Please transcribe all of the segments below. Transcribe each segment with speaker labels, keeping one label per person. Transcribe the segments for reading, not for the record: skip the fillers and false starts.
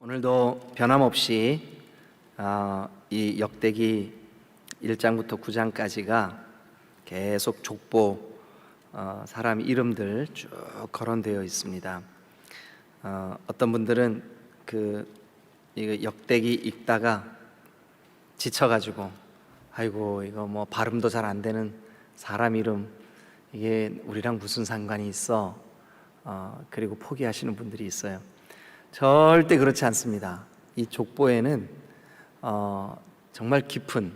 Speaker 1: 오늘도 변함없이 이 역대기 1장부터 9장까지가 계속 족보 사람 이름들 쭉 거론되어 있습니다. 어떤 분들은 이거 역대기 읽다가 지쳐가지고 아이고 이거 뭐 발음도 잘 안 되는 사람 이름 이게 우리랑 무슨 상관이 있어? 그리고 포기하시는 분들이 있어요. 절대 그렇지 않습니다. 이 족보에는 정말 깊은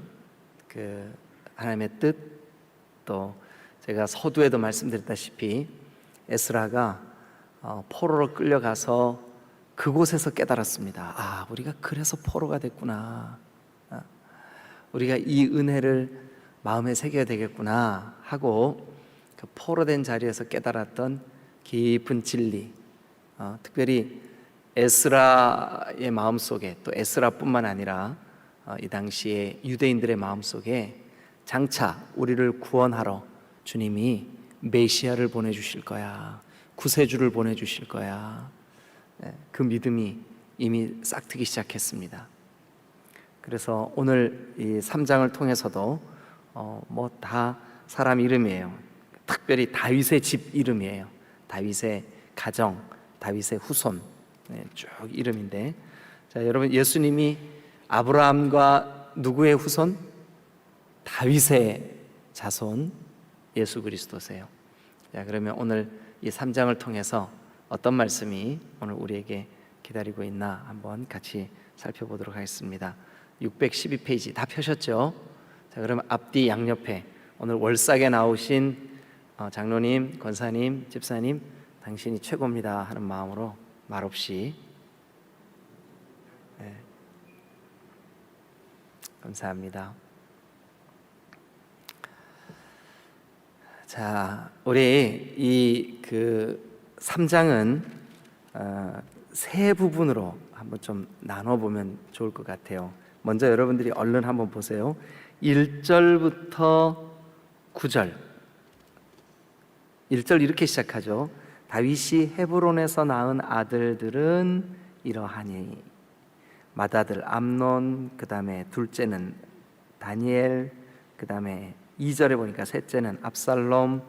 Speaker 1: 하나님의 뜻, 또 제가 서두에도 말씀드렸다시피 에스라가 포로로 끌려가서 그곳에서 깨달았습니다. 우리가 그래서 포로가 됐구나. 우리가 이 은혜를 마음에 새겨야 되겠구나 하고 그 포로된 자리에서 깨달았던 깊은 진리, 특별히 에스라의 마음속에, 또 에스라뿐만 아니라 이 당시에 유대인들의 마음속에 장차 우리를 구원하러 주님이 메시아를 보내주실 거야, 구세주를 보내주실 거야, 그 믿음이 이미 싹트기 시작했습니다. 그래서 오늘 이 3장을 통해서도 뭐 다 사람 이름이에요. 특별히 다윗의 집 이름이에요. 다윗의 가정, 다윗의 후손, 쭉 이름인데, 자 여러분, 예수님이 아브라함과 누구의 후손? 다윗의 자손 예수 그리스도세요. 자 그러면 오늘 이 3장을 통해서 어떤 말씀이 오늘 우리에게 기다리고 있나 한번 같이 살펴보도록 하겠습니다. 612페이지 다 펴셨죠? 자 그러면 앞뒤 양옆에 오늘 월삭에 나오신 장로님, 권사님, 집사님, 당신이 최고입니다 하는 마음으로 말없이, 감사합니다. 자, 우리 이 3장은 세 부분으로 한번 좀 나눠보면 좋을 것 같아요. 먼저 여러분들이 얼른 한번 보세요. 1절부터 9절. 1절 이렇게 시작하죠. 다윗이 헤브론에서 낳은 아들들은 이러하니, 맏아들 암논, 그 다음에 둘째는 다니엘, 그 다음에 2절에 보니까 셋째는 압살롬,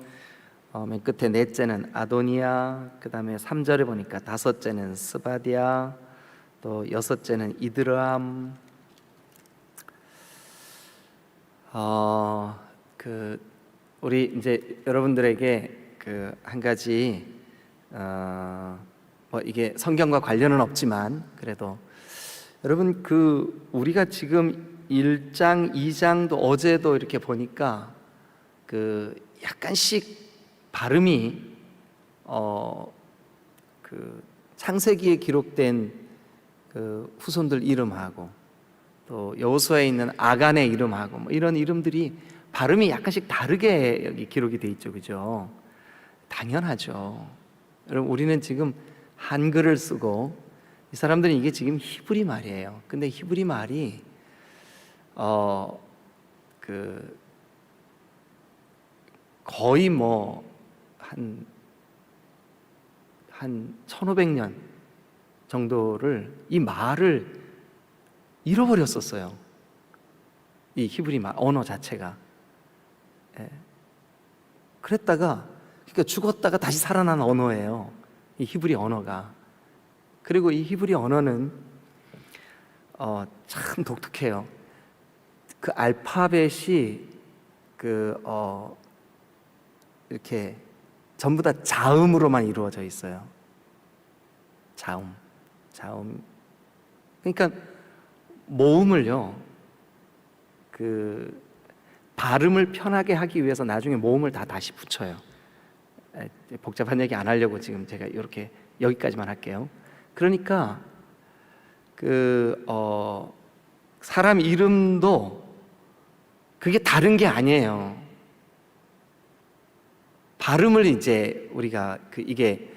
Speaker 1: 맨 끝에 넷째는 아도니아, 그 다음에 3절에 보니까 다섯째는 스바디아, 또 여섯째는 이드람. 우리 이제 여러분들에게 한 가지 뭐 이게 성경과 관련은 없지만 그래도 여러분 우리가 지금 1장, 2장도 어제도 이렇게 보니까 약간씩 발음이 창세기에 기록된 후손들 이름하고 또 여호수아에 있는 아간의 이름하고 뭐 이런 이름들이 발음이 약간씩 다르게 여기 기록이 돼 있죠, 그죠? 당연하죠. 여러분, 우리는 지금 한글을 쓰고 이 사람들은 이게 지금 히브리 말이에요. 근데 히브리 말이 거의 뭐 한 1500년 정도를 이 말을 잃어버렸었어요. 이 히브리 말 언어 자체가. 그랬다가 그러니까 죽었다가 다시 살아난 언어예요, 이 히브리 언어가. 그리고 이 히브리 언어는 참 독특해요. 그 알파벳이 이렇게 전부 다 자음으로만 이루어져 있어요. 자음. 그러니까 모음을요, 발음을 편하게 하기 위해서 나중에 모음을 다시 붙여요. 복잡한 얘기 안 하려고 지금 제가 이렇게 여기까지만 할게요. 그러니까 사람 이름도 그게 다른 게 아니에요. 발음을 이제 우리가 이게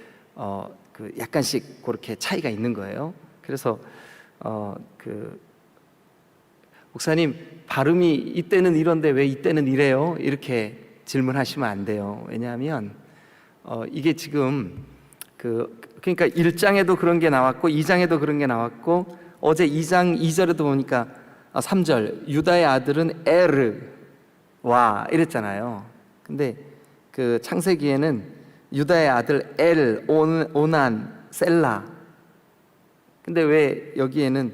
Speaker 1: 약간씩 그렇게 차이가 있는 거예요. 그래서 목사님 발음이 이때는 이런데 왜 이때는 이래요? 이렇게 질문하시면 안 돼요. 왜냐하면 이게 지금 그러니까 1장에도 그런 게 나왔고 2장에도 그런 게 나왔고 어제 2장 2절에도 보니까 3절 유다의 아들은 에르와 이랬잖아요. 근데 그 창세기에는 유다의 아들 엘, 오난, 셀라. 근데 왜 여기에는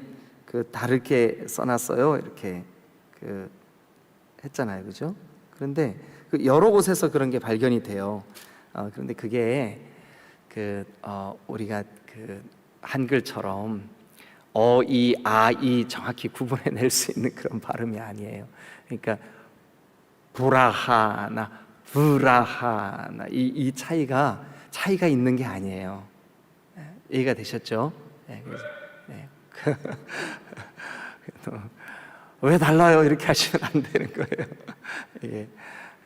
Speaker 1: 다르게 써놨어요? 이렇게 했잖아요, 그죠? 그런데 여러 곳에서 그런 게 발견이 돼요. 그런데 그게 우리가 한글처럼 이, 이 정확히 구분해낼 수 있는 그런 발음이 아니에요. 그러니까 브라하나 브라하나 이 차이가 있는 게 아니에요. 이해가 되셨죠? 네, 그래서, 네. 왜 달라요? 이렇게 하시면 안 되는 거예요. 예.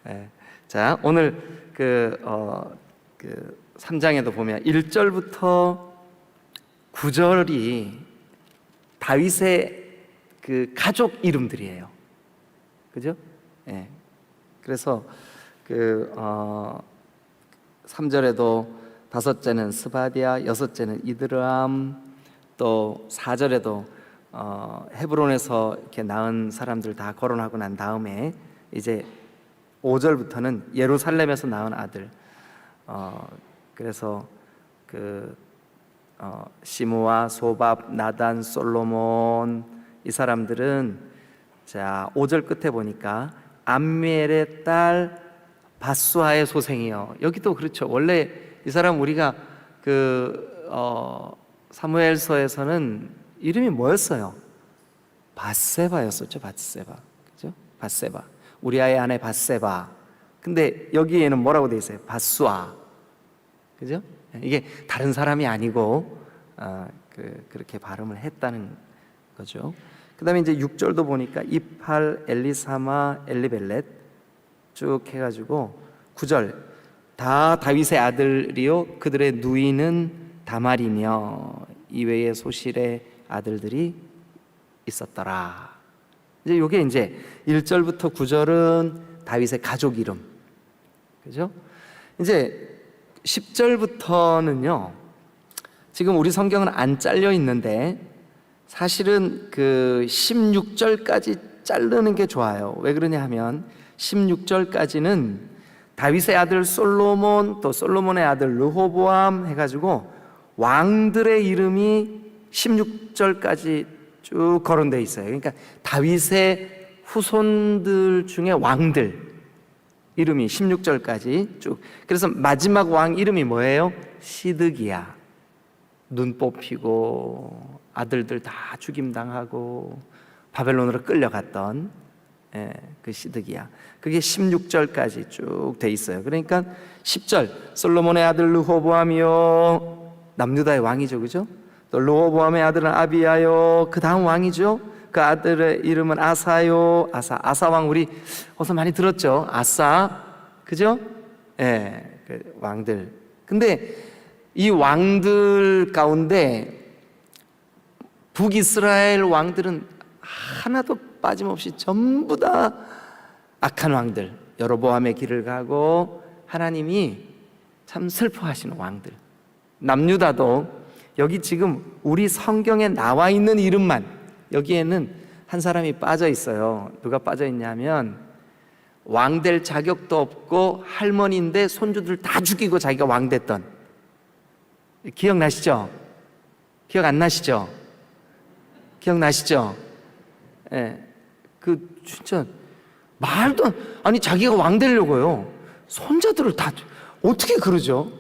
Speaker 1: 예. 자, 오늘 3장에도 보면 1절부터 9절이 다윗의 가족 이름들이에요. 그죠? 예. 그래서 3절에도 다섯째는 스바디아, 여섯째는 이드람, 또 4절에도 헤브론에서 이렇게 낳은 사람들 다 거론하고 난 다음에 이제 5절부터는 예루살렘에서 낳은 아들. 그래서 시므와 소밥, 나단, 솔로몬 이 사람들은 자 5절 끝에 보니까 암미엘의 딸 바수아의 소생이요. 여기도 그렇죠. 원래 이 사람 우리가 사무엘서에서는 이름이 뭐였어요? 밧세바였었죠. 밧세바. 그죠? 밧세바. 우리아의 아내 밧세바. 근데 여기에는 뭐라고 돼 있어요? 바수아. 그죠? 이게 다른 사람이 아니고 그렇게 발음을 했다는 거죠. 그 다음에 이제 6절도 보니까 이팔, 엘리사마, 엘리벨렛 쭉 해가지고 9절 다 다윗의 아들이요 그들의 누이는 다말이며 이외의 소실의 아들들이 있었더라. 이제 요게 이제 1절부터 9절은 다윗의 가족 이름. 그죠? 이제 10절부터는요. 지금 우리 성경은 안 잘려 있는데 사실은 16절까지 자르는 게 좋아요. 왜 그러냐 하면 16절까지는 다윗의 아들 솔로몬 또 솔로몬의 아들 르호보암 해가지고 왕들의 이름이 16절까지 쭉 거론되어 있어요. 그러니까 다윗의 후손들 중에 왕들 이름이 16절까지 쭉. 그래서 마지막 왕 이름이 뭐예요? 시드기야. 눈 뽑히고 아들들 다 죽임당하고 바벨론으로 끌려갔던 그 시드기야. 그게 16절까지 쭉 돼 있어요. 그러니까 10절 솔로몬의 아들 르호보암이요 남유다의 왕이죠, 그죠? 또 르호보암의 아들은 아비야요 그 다음 왕이죠. 그 아들의 이름은 아사요. 아사 왕 우리 어서 많이 들었죠? 아사, 그죠? 예, 그 왕들. 근데 이 왕들 가운데 북이스라엘 왕들은 하나도 빠짐없이 전부 다 악한 왕들, 여로보암의 길을 가고 하나님이 참 슬퍼하시는 왕들. 남유다도 여기 지금 우리 성경에 나와 있는 이름만 여기에는 한 사람이 빠져 있어요. 누가 빠져 있냐면 왕 될 자격도 없고 할머니인데 손주들 다 죽이고 자기가 왕 됐던. 기억나시죠? 기억 안 나시죠? 기억나시죠? 예. 진짜 말도 아니 자기가 왕 되려고요. 손자들을 다 어떻게 그러죠?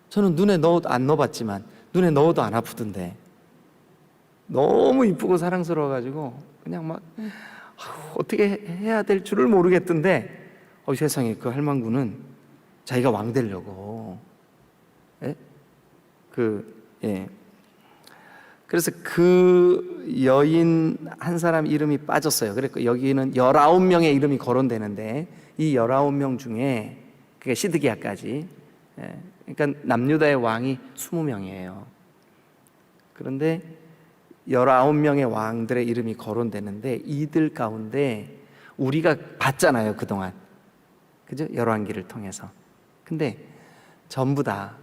Speaker 1: 저는 눈에 넣어도 안 넣어봤지만 눈에 넣어도 안 아프던데 너무 이쁘고 사랑스러워가지고 그냥 막 어떻게 해야 될 줄을 모르겠던데 세상에 그 할망구는 자기가 왕 되려고 예? 그래서 그 여인 한 사람 이름이 빠졌어요. 그래서 여기는 19명의 이름이 거론되는데 이 19명 중에 그게 시드기야까지 그러니까 남유다의 왕이 20명이에요. 그런데 19명의 왕들의 이름이 거론되는데 이들 가운데 우리가 봤잖아요, 그동안. 그죠? 열왕기를 통해서. 근데 전부 다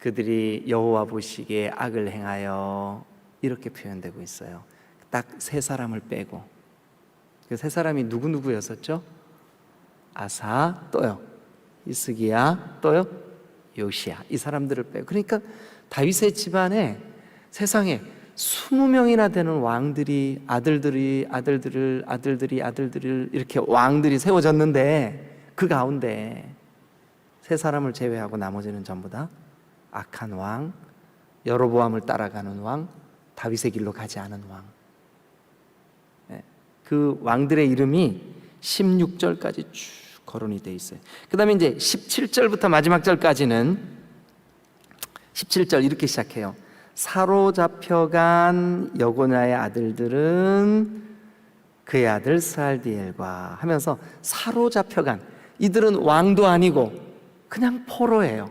Speaker 1: 그들이 여호와 보시기에 악을 행하여 이렇게 표현되고 있어요. 딱 세 사람을 빼고. 그 세 사람이 누구였었죠? 아사, 또요 히스기야, 또요 요시야. 이 사람들을 빼고. 그러니까 다윗의 집안에 세상에 20명이나 되는 왕들이 아들들이 이렇게 왕들이 세워졌는데 그 가운데 세 사람을 제외하고 나머지는 전부 다 악한 왕, 여로보암을 따라가는 왕, 다윗의 길로 가지 않은 왕. 그 왕들의 이름이 16절까지 쭉 거론이 되어 있어요. 그 다음에 이제 17절부터 마지막 절까지는 17절 이렇게 시작해요. 사로잡혀간 여고냐의 아들들은 그의 아들 스알디엘과 하면서 사로잡혀간, 이들은 왕도 아니고 그냥 포로예요.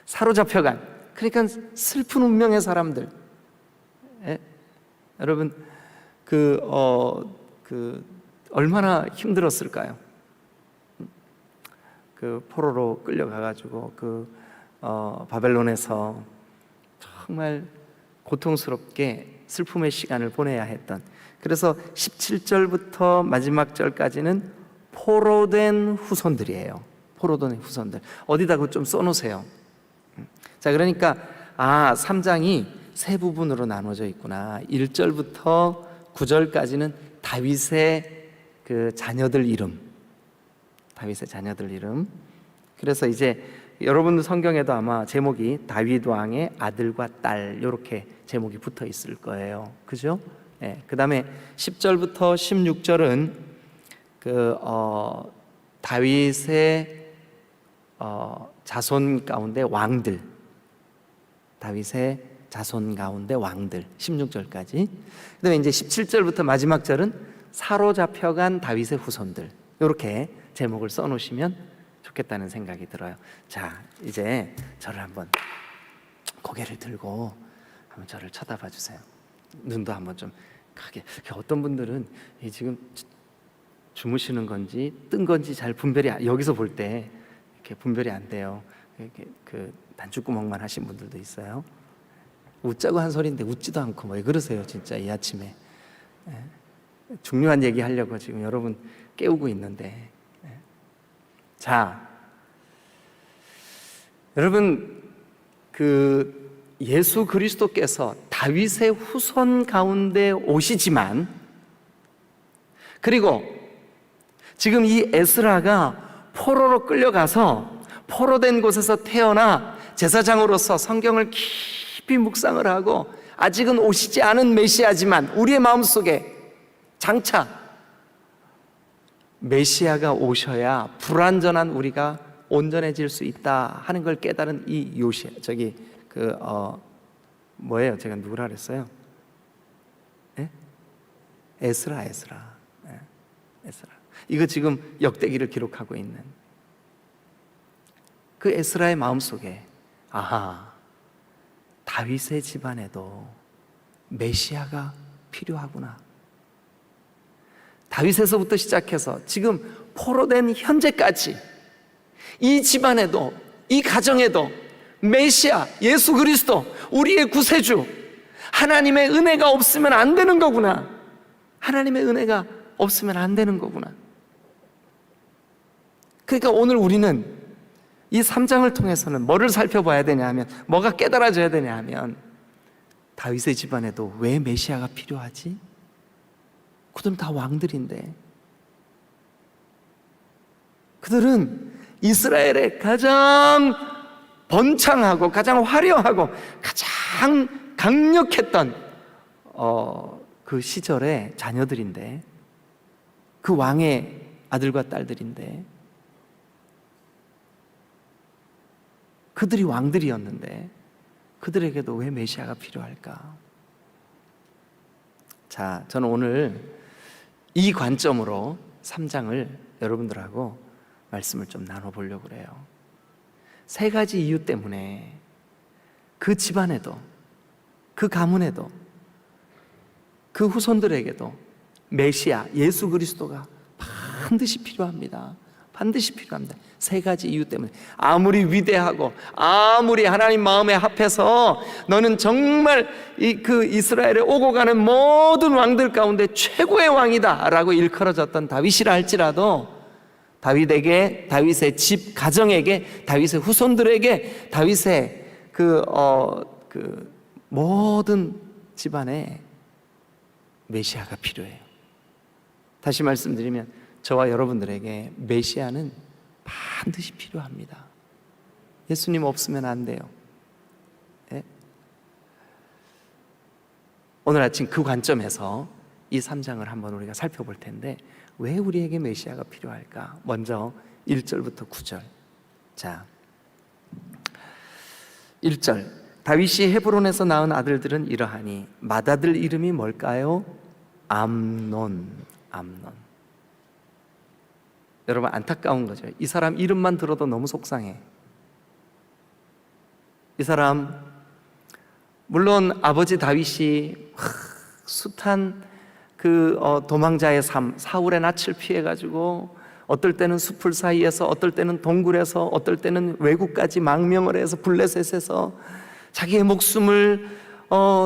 Speaker 1: 사로잡혀간, 그러니까 슬픈 운명의 사람들. 여러분 얼마나 힘들었을까요? 그 포로로 끌려가가지고 바벨론에서 정말 고통스럽게 슬픔의 시간을 보내야 했던, 그래서 17절부터 마지막 절까지는 포로된 후손들이에요. 포로된 후손들. 어디다 좀 써놓으세요. 자, 그러니까 3장이 세 부분으로 나눠져 있구나. 1절부터 9절까지는 다윗의 그 자녀들 이름, 다윗의 자녀들 이름. 그래서 이제 여러분들 성경에도 아마 제목이 다윗 왕의 아들과 딸, 이렇게 제목이 붙어 있을 거예요. 그죠? 그 다음에 10절부터 16절은 다윗의 자손 가운데 왕들, 다윗의 자손 가운데 왕들, 16절까지. 그 다음에 이제 17절부터 마지막 절은 사로잡혀간 다윗의 후손들, 이렇게 제목을 써놓으시면 좋겠다는 생각이 들어요. 자, 이제 저를 한번 고개를 들고 한번 저를 쳐다봐 주세요. 눈도 한번 좀 크게. 어떤 분들은 지금 주무시는 건지 뜬 건지 잘 분별이, 여기서 볼 때 이렇게 분별이 안 돼요. 이렇게 단추구멍만 하신 분들도 있어요. 웃자고 한 소리인데 웃지도 않고 왜 그러세요, 진짜 이 아침에. 중요한 얘기 하려고 지금 여러분 깨우고 있는데. 자, 여러분 예수 그리스도께서 다윗의 후손 가운데 오시지만, 그리고 지금 이 에스라가 포로로 끌려가서 포로된 곳에서 태어나 제사장으로서 성경을 깊이 묵상을 하고 아직은 오시지 않은 메시아지만 우리의 마음속에 장차 메시아가 오셔야 불완전한 우리가 온전해질 수 있다 하는 걸 깨달은 이 요시야, 뭐예요? 제가 누구라 그랬어요? 에스라. 이거 지금 역대기를 기록하고 있는 그 에스라의 마음속에 다윗의 집안에도 메시아가 필요하구나. 다윗에서부터 시작해서 지금 포로된 현재까지 이 집안에도, 이 가정에도 메시아 예수 그리스도, 우리의 구세주, 하나님의 은혜가 없으면 안 되는 거구나. 하나님의 은혜가 없으면 안 되는 거구나. 그러니까 오늘 우리는 이 3장을 통해서는 뭐를 살펴봐야 되냐 하면, 뭐가 깨달아져야 되냐 하면, 다윗의 집안에도 왜 메시아가 필요하지? 그들은 다 왕들인데, 그들은 이스라엘의 가장 번창하고 가장 화려하고 가장 강력했던 그 시절의 자녀들인데, 그 왕의 아들과 딸들인데, 그들이 왕들이었는데 그들에게도 왜 메시아가 필요할까? 자, 저는 오늘 이 관점으로 3장을 여러분들하고 말씀을 좀 나눠보려고 그래요. 세 가지 이유 때문에 그 집안에도, 그 가문에도, 그 후손들에게도 메시아 예수 그리스도가 반드시 필요합니다. 반드시 필요합니다. 세 가지 이유 때문에. 아무리 위대하고 아무리 하나님 마음에 합해서 너는 정말 그 이스라엘에 오고 가는 모든 왕들 가운데 최고의 왕이다 라고 일컬어졌던 다윗이라 할지라도 다윗에게, 다윗의 집 가정에게, 다윗의 후손들에게, 다윗의 그 모든 집안에 메시아가 필요해요. 다시 말씀드리면 저와 여러분들에게 메시아는 반드시 필요합니다. 예수님 없으면 안 돼요. 네? 오늘 아침 그 관점에서 이 3장을 한번 우리가 살펴볼 텐데 왜 우리에게 메시아가 필요할까? 먼저 1절부터 9절. 자, 1절. 다윗이 헤브론에서 낳은 아들들은 이러하니 맏아들 이름이 뭘까요? 암논. 여러분 안타까운 거죠. 이 사람 이름만 들어도 너무 속상해. 이 사람 물론 아버지 다윗이 숱한 도망자의 삶, 사울의 낯을 피해가지고 어떨 때는 숲을 사이에서, 어떨 때는 동굴에서, 어떨 때는 외국까지 망명을 해서 블레셋에서 자기의 목숨을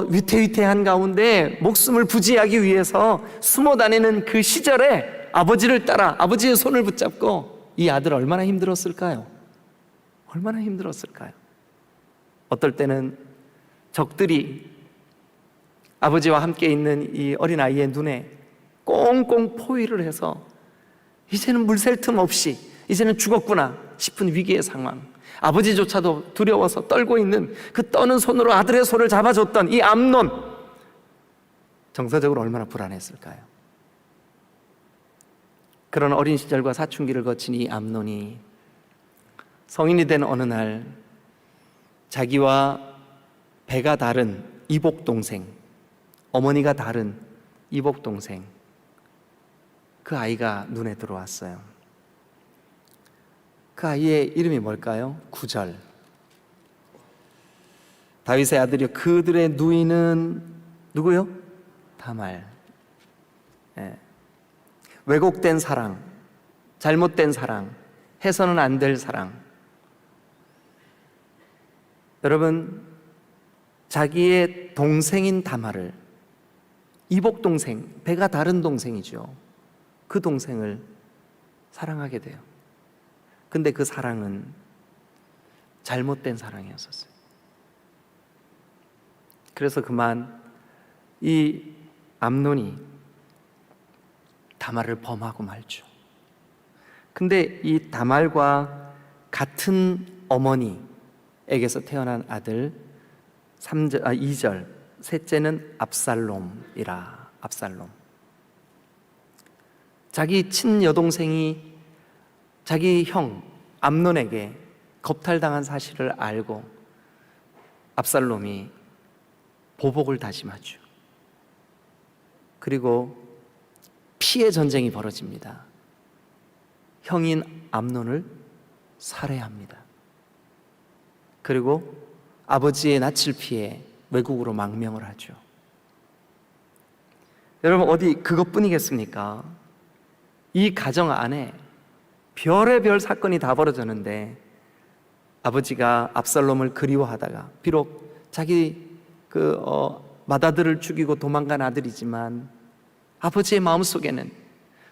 Speaker 1: 위태위태한 가운데 목숨을 부지하기 위해서 숨어 다니는 그 시절에 아버지를 따라 아버지의 손을 붙잡고 이 아들 얼마나 힘들었을까요? 얼마나 힘들었을까요? 어떨 때는 적들이 아버지와 함께 있는 이 어린아이의 눈에 꽁꽁 포위를 해서 이제는 물샐 틈 없이 이제는 죽었구나 싶은 위기의 상황, 아버지조차도 두려워서 떨고 있는 그 떠는 손으로 아들의 손을 잡아줬던 이 암논, 정서적으로 얼마나 불안했을까요? 그런 어린 시절과 사춘기를 거친 이 암논이 성인이 된 어느 날 자기와 배가 다른 이복동생, 어머니가 다른 이복동생, 그 아이가 눈에 들어왔어요. 그 아이의 이름이 뭘까요? 9절. 다윗의 아들이요 그들의 누이는 누구요? 다말. 예. 왜곡된 사랑, 잘못된 사랑, 해서는 안 될 사랑. 여러분, 자기의 동생인 다말을, 이복 동생, 배가 다른 동생이죠. 그 동생을 사랑하게 돼요. 근데 그 사랑은 잘못된 사랑이었었어요. 그래서 그만 이 암논이 다말을 범하고 말죠. 근데 이 다말과 같은 어머니에게서 태어난 아들 2절, 셋째는 압살롬이라. 압살롬. 자기 친여동생이 자기 형 암논에게 겁탈당한 사실을 알고 압살롬이 보복을 다짐하죠. 그리고 피해 전쟁이 벌어집니다. 형인 암논을 살해합니다. 그리고 아버지의 낯을 피해 외국으로 망명을 하죠. 여러분, 어디 그것뿐이겠습니까? 이 가정 안에 별의별 사건이 다 벌어졌는데 아버지가 압살롬을 그리워하다가 비록 자기 맏아들을 죽이고 도망간 아들이지만 아버지의 마음속에는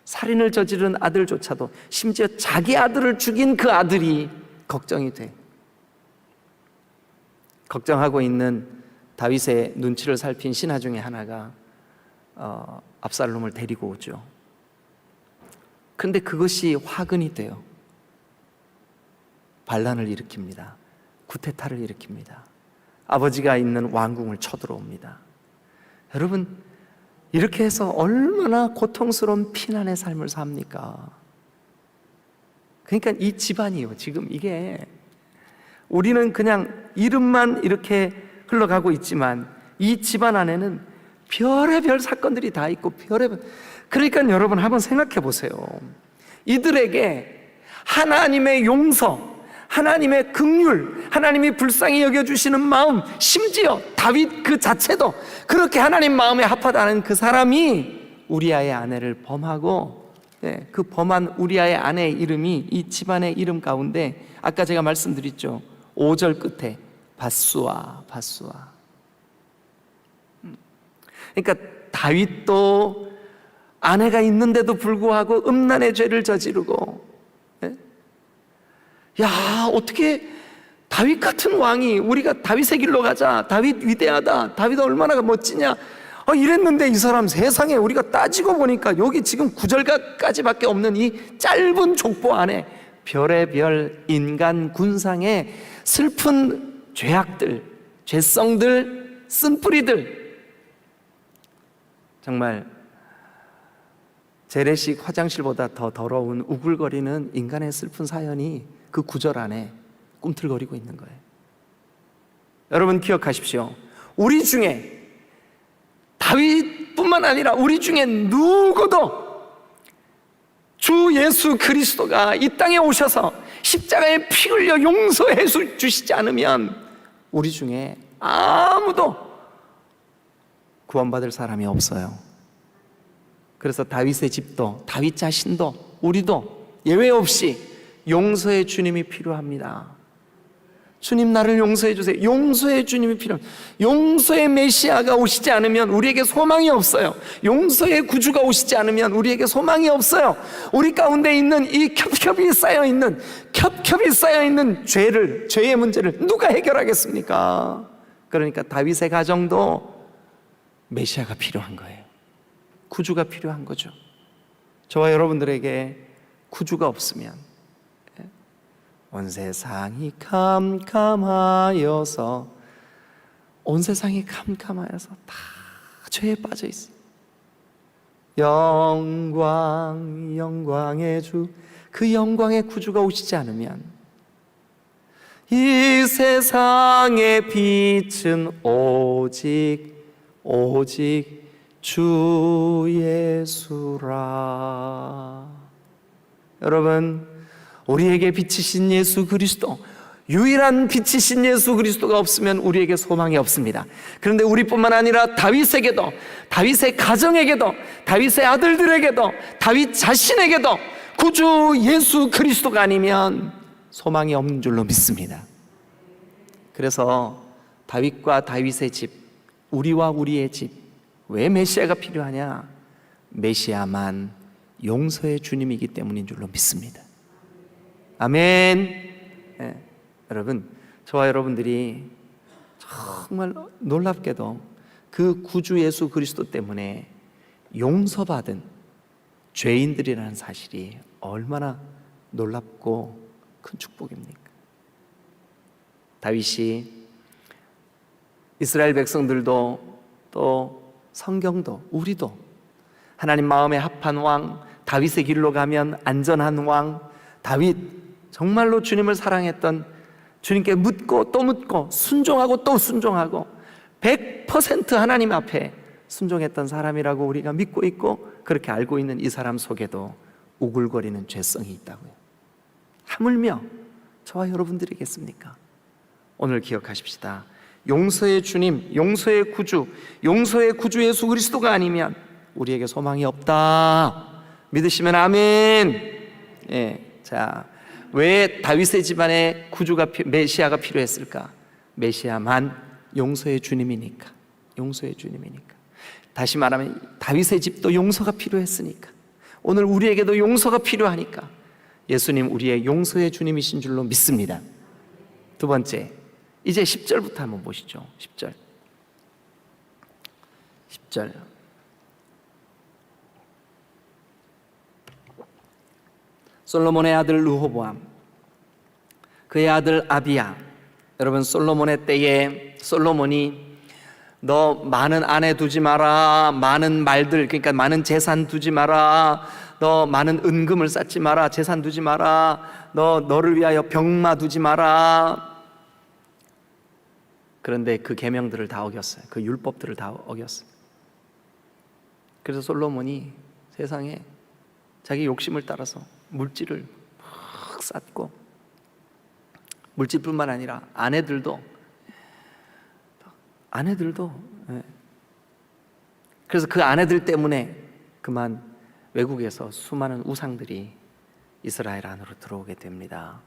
Speaker 1: 살인을 저지른 아들조차도 심지어 자기 아들을 죽인 그 아들이 걱정이 돼. 걱정하고 있는 다윗의 눈치를 살핀 신하 중에 하나가 압살롬을 데리고 오죠. 그런데 그것이 화근이 돼요. 반란을 일으킵니다. 쿠데타를 일으킵니다. 아버지가 있는 왕궁을 쳐들어옵니다. 여러분, 이렇게 해서 얼마나 고통스러운 피난의 삶을 삽니까? 그러니까 이 집안이요, 지금 이게 우리는 그냥 이름만 이렇게 흘러가고 있지만 이 집안 안에는 별의별 사건들이 다 있고 그러니까 여러분 한번 생각해 보세요. 이들에게 하나님의 용서, 하나님의 긍휼, 하나님이 불쌍히 여겨주시는 마음, 심지어 다윗 그 자체도 그렇게 하나님 마음에 합하다는 그 사람이 우리아의 아내를 범하고 그 범한 우리아의 아내의 이름이 이 집안의 이름 가운데 아까 제가 말씀드렸죠. 5절 끝에 바수아. 그러니까 다윗도 아내가 있는데도 불구하고 음란의 죄를 저지르고, 야, 어떻게 다윗 같은 왕이, 우리가 다윗의 길로 가자, 다윗 위대하다, 다윗 얼마나 멋지냐, 이랬는데 이 사람 세상에 우리가 따지고 보니까 여기 지금 9절까지밖에 없는 이 짧은 족보 안에 별의별 인간 군상의 슬픈 죄악들, 죄성들, 쓴뿌리들, 정말 재래식 화장실보다 더 더러운 우글거리는 인간의 슬픈 사연이 그 9절 안에 꿈틀거리고 있는 거예요. 여러분 기억하십시오. 우리 중에, 다윗뿐만 아니라 우리 중에 누구도 주 예수 그리스도가 이 땅에 오셔서 십자가에 피 흘려 용서해 주시지 않으면 우리 중에 아무도 구원받을 사람이 없어요. 그래서 다윗의 집도, 다윗 자신도, 우리도 예외 없이 용서의 주님이 필요합니다. 주님 나를 용서해 주세요. 용서의 주님이 필요합니다. 용서의 메시아가 오시지 않으면 우리에게 소망이 없어요. 용서의 구주가 오시지 않으면 우리에게 소망이 없어요. 우리 가운데 있는 이 겹겹이 쌓여있는 죄의 문제를 누가 해결하겠습니까? 그러니까 다윗의 가정도 메시아가 필요한 거예요. 구주가 필요한 거죠. 저와 여러분들에게 구주가 없으면 온 세상이 캄캄하여서, 온 세상이 캄캄하여서 다 죄에 빠져 있어요. 영광의 주, 그 영광의 구주가 오시지 않으면 이 세상의 빛은 오직 주 예수라. 여러분, 우리에게 빛이신 예수 그리스도, 유일한 빛이신 예수 그리스도가 없으면 우리에게 소망이 없습니다. 그런데 우리뿐만 아니라 다윗에게도, 다윗의 가정에게도, 다윗의 아들들에게도, 다윗 자신에게도 구주 예수 그리스도가 아니면 소망이 없는 줄로 믿습니다. 그래서 다윗과 다윗의 집, 우리와 우리의 집, 왜 메시아가 필요하냐? 메시아만 용서의 주님이기 때문인 줄로 믿습니다. 아멘. 여러분, 저와 여러분들이 정말 놀랍게도 그 구주 예수 그리스도 때문에 용서받은 죄인들이라는 사실이 얼마나 놀랍고 큰 축복입니까? 다윗이, 이스라엘 백성들도, 또 성경도, 우리도 하나님 마음에 합한 왕, 다윗의 길로 가면 안전한 왕, 다윗, 정말로 주님을 사랑했던, 주님께 묻고 또 묻고 순종하고 또 순종하고 100% 하나님 앞에 순종했던 사람이라고 우리가 믿고 있고, 그렇게 알고 있는 이 사람 속에도 우글거리는 죄성이 있다고요. 하물며 저와 여러분들이겠습니까? 오늘 기억하십시다. 용서의 주님, 용서의 구주 예수 그리스도가 아니면 우리에게 소망이 없다. 믿으시면 아멘. 자, 왜 다윗의 집안에 구주가, 메시아가 필요했을까? 메시아만 용서의 주님이니까. 용서의 주님이니까. 다시 말하면 다윗의 집도 용서가 필요했으니까. 오늘 우리에게도 용서가 필요하니까 예수님 우리의 용서의 주님이신 줄로 믿습니다. 두 번째, 이제 10절부터 한번 보시죠. 10절. 솔로몬의 아들 르호보암, 그의 아들 아비야. 여러분, 솔로몬의 때에 솔로몬이 너 많은 아내 두지 마라, 많은 말들, 그러니까 많은 재산 두지 마라, 너 많은 은금을 쌓지 마라, 재산 두지 마라, 너를 위하여 병마 두지 마라. 그런데 그 계명들을 다 어겼어요. 그 율법들을 다 어겼어요. 그래서 솔로몬이 세상에 자기 욕심을 따라서 물질을 막 쌓고, 물질뿐만 아니라 아내들도 그래서 그 아내들 때문에 그만 외국에서 수많은 우상들이 이스라엘 안으로 들어오게 됩니다.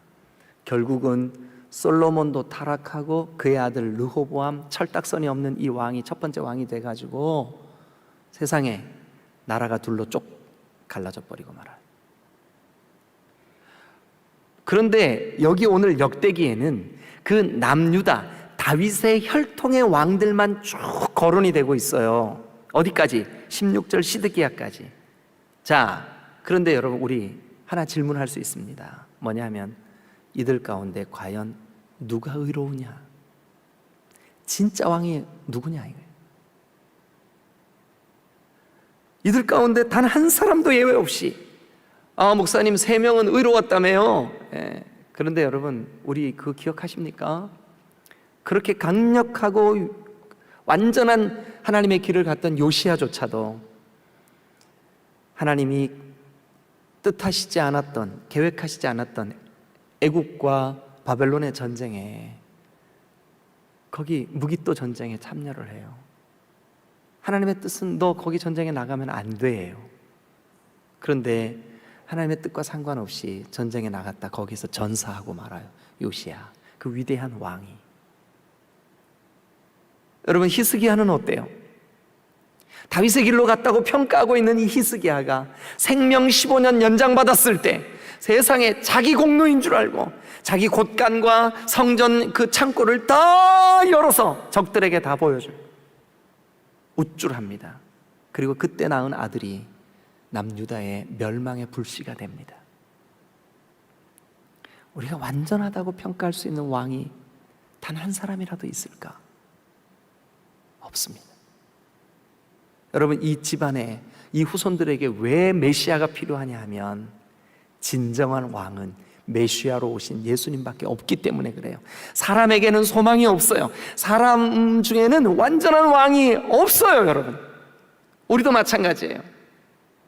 Speaker 1: 결국은 솔로몬도 타락하고 그의 아들 르호보암, 철딱선이 없는 이 왕이 첫 번째 왕이 돼가지고 세상에 나라가 둘로 쪽 갈라져 버리고 말아요. 그런데 여기 오늘 역대기에는 그 남유다 다윗의 혈통의 왕들만 쭉 거론이 되고 있어요. 어디까지? 16절 시드기야까지. 자, 그런데 여러분 우리 하나 질문할 수 있습니다. 뭐냐면 이들 가운데 과연 누가 의로우냐? 진짜 왕이 누구냐 이거예요. 이들 가운데 단 한 사람도 예외 없이 목사님 3명은 의로웠다며요. 그런데 여러분 우리 그거 기억하십니까? 그렇게 강력하고 완전한 하나님의 길을 갔던 요시야조차도 하나님이 뜻하시지 않았던, 계획하시지 않았던 애국과 바벨론의 전쟁에, 거기 무기또 전쟁에 참여를 해요. 하나님의 뜻은 너 거기 전쟁에 나가면 안 돼요. 그런데 하나님의 뜻과 상관없이 전쟁에 나갔다 거기서 전사하고 말아요. 요시야, 그 위대한 왕이. 여러분 히스기야는 어때요? 다윗의 길로 갔다고 평가하고 있는 이 히스기야가 생명 15년 연장받았을 때 세상에 자기 공로인 줄 알고 자기 곳간과 성전 그 창고를 다 열어서 적들에게 다 보여줘요. 우쭐합니다. 그리고 그때 낳은 아들이 남유다의 멸망의 불씨가 됩니다. 우리가 완전하다고 평가할 수 있는 왕이 단 한 사람이라도 있을까? 없습니다. 여러분 이 집안에 이 후손들에게 왜 메시아가 필요하냐 하면 진정한 왕은 메시아로 오신 예수님밖에 없기 때문에 그래요. 사람에게는 소망이 없어요. 사람 중에는 완전한 왕이 없어요. 여러분 우리도 마찬가지예요.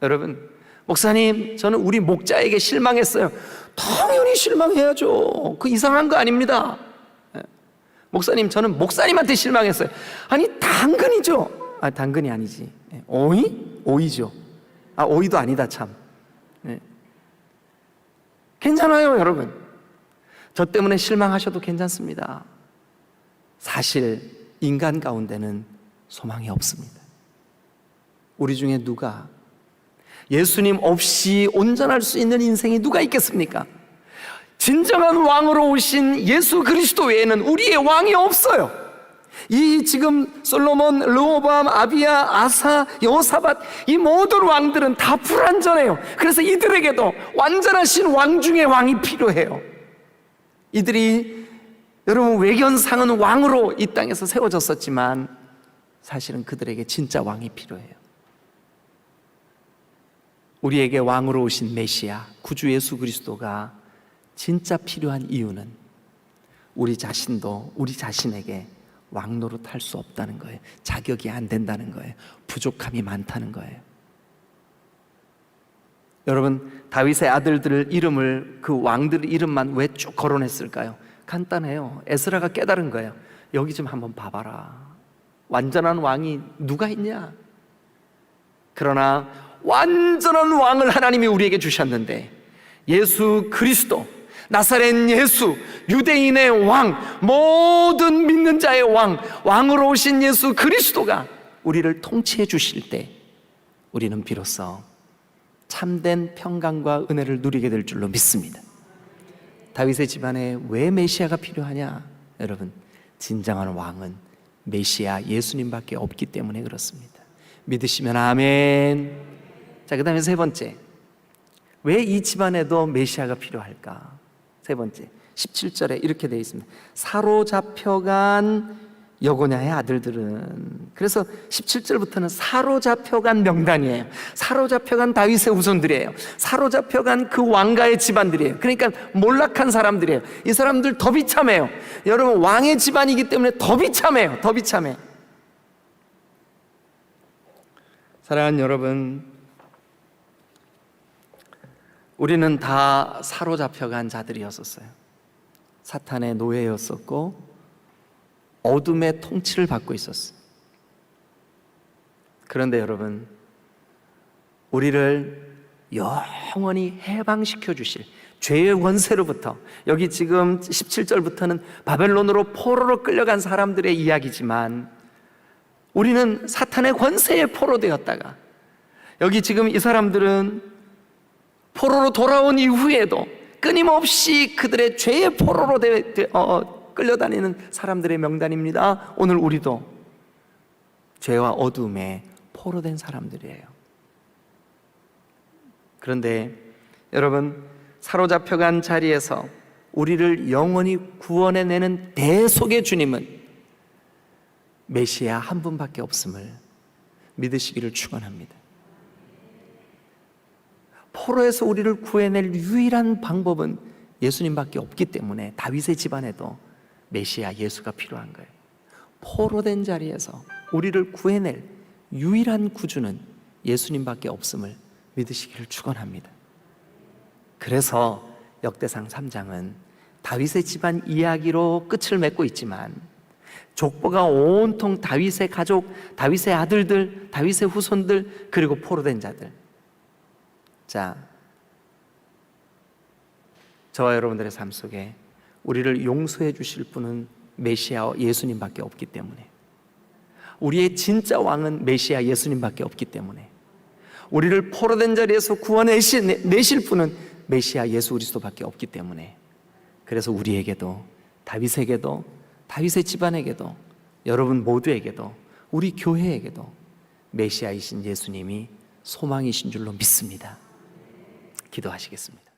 Speaker 1: 여러분 목사님 저는 우리 목자에게 실망했어요. 당연히 실망해야죠. 그 이상한 거 아닙니다. 목사님 저는 목사님한테 실망했어요. 아니 당근이죠. 당근이 아니지. 오이? 오이죠. 오이도 아니다 참. 괜찮아요 여러분. 저 때문에 실망하셔도 괜찮습니다. 사실 인간 가운데는 소망이 없습니다. 우리 중에 누가 예수님 없이 온전할 수 있는 인생이 누가 있겠습니까? 진정한 왕으로 오신 예수 그리스도 외에는 우리의 왕이 없어요. 이 지금 솔로몬, 르호보암, 아비야, 아사, 여호사밧 이 모든 왕들은 다 불완전해요. 그래서 이들에게도 완전하신 왕 중의 왕이 필요해요. 이들이 여러분 외견상은 왕으로 이 땅에서 세워졌었지만 사실은 그들에게 진짜 왕이 필요해요. 우리에게 왕으로 오신 메시아 구주 예수 그리스도가 진짜 필요한 이유는 우리 자신도 우리 자신에게 왕노릇 할 수 없다는 거예요. 자격이 안 된다는 거예요. 부족함이 많다는 거예요. 여러분 다윗의 아들들 이름을 그 왕들 이름만 왜 쭉 거론했을까요? 간단해요. 에스라가 깨달은 거예요. 여기 좀 한번 봐봐라. 완전한 왕이 누가 있냐? 그러나 완전한 왕을 하나님이 우리에게 주셨는데 예수 그리스도 나사렛 예수, 유대인의 왕, 모든 믿는 자의 왕, 왕으로 오신 예수 그리스도가 우리를 통치해 주실 때 우리는 비로소 참된 평강과 은혜를 누리게 될 줄로 믿습니다. 다윗의 집안에 왜 메시아가 필요하냐? 여러분 진정한 왕은 메시아 예수님밖에 없기 때문에 그렇습니다. 믿으시면 아멘. 자, 그 다음에 세 번째, 왜 이 집안에도 메시아가 필요할까? 세 번째 17절에 이렇게 되어 있습니다. 사로잡혀간 여고냐의 아들들은, 그래서 17절부터는 사로잡혀간 명단이에요. 사로잡혀간 다윗의 후손들이에요. 사로잡혀간 그 왕가의 집안들이에요. 그러니까 몰락한 사람들이에요. 이 사람들 더 비참해요. 여러분 왕의 집안이기 때문에 더 비참해요. 더 비참해. 사랑하는 여러분, 우리는 다 사로잡혀간 자들이었었어요. 사탄의 노예였었고 어둠의 통치를 받고 있었어요. 그런데 여러분, 우리를 영원히 해방시켜 주실 죄의 권세로부터, 여기 지금 17절부터는 바벨론으로 포로로 끌려간 사람들의 이야기지만 우리는 사탄의 권세에 포로되었다가, 여기 지금 이 사람들은 포로로 돌아온 이후에도 끊임없이 그들의 죄의 포로로 끌려다니는 사람들의 명단입니다. 오늘 우리도 죄와 어둠에 포로된 사람들이에요. 그런데 여러분, 사로잡혀간 자리에서 우리를 영원히 구원해내는 대속의 주님은 메시아 한 분밖에 없음을 믿으시기를 축원합니다. 포로에서 우리를 구해낼 유일한 방법은 예수님밖에 없기 때문에 다윗의 집안에도 메시아 예수가 필요한 거예요. 포로된 자리에서 우리를 구해낼 유일한 구주는 예수님밖에 없음을 믿으시기를 축원합니다. 그래서 역대상 3장은 다윗의 집안 이야기로 끝을 맺고 있지만 족보가 온통 다윗의 가족, 다윗의 아들들, 다윗의 후손들, 그리고 포로된 자들. 자, 저와 여러분들의 삶 속에 우리를 용서해 주실 분은 메시아 예수님밖에 없기 때문에, 우리의 진짜 왕은 메시아 예수님밖에 없기 때문에, 우리를 포로된 자리에서 구원내실 분은 메시아 예수 그리스도밖에 없기 때문에, 그래서 우리에게도, 다윗에게도, 다윗의 집안에게도, 여러분 모두에게도, 우리 교회에게도 메시아이신 예수님이 소망이신 줄로 믿습니다. 기도하시겠습니다.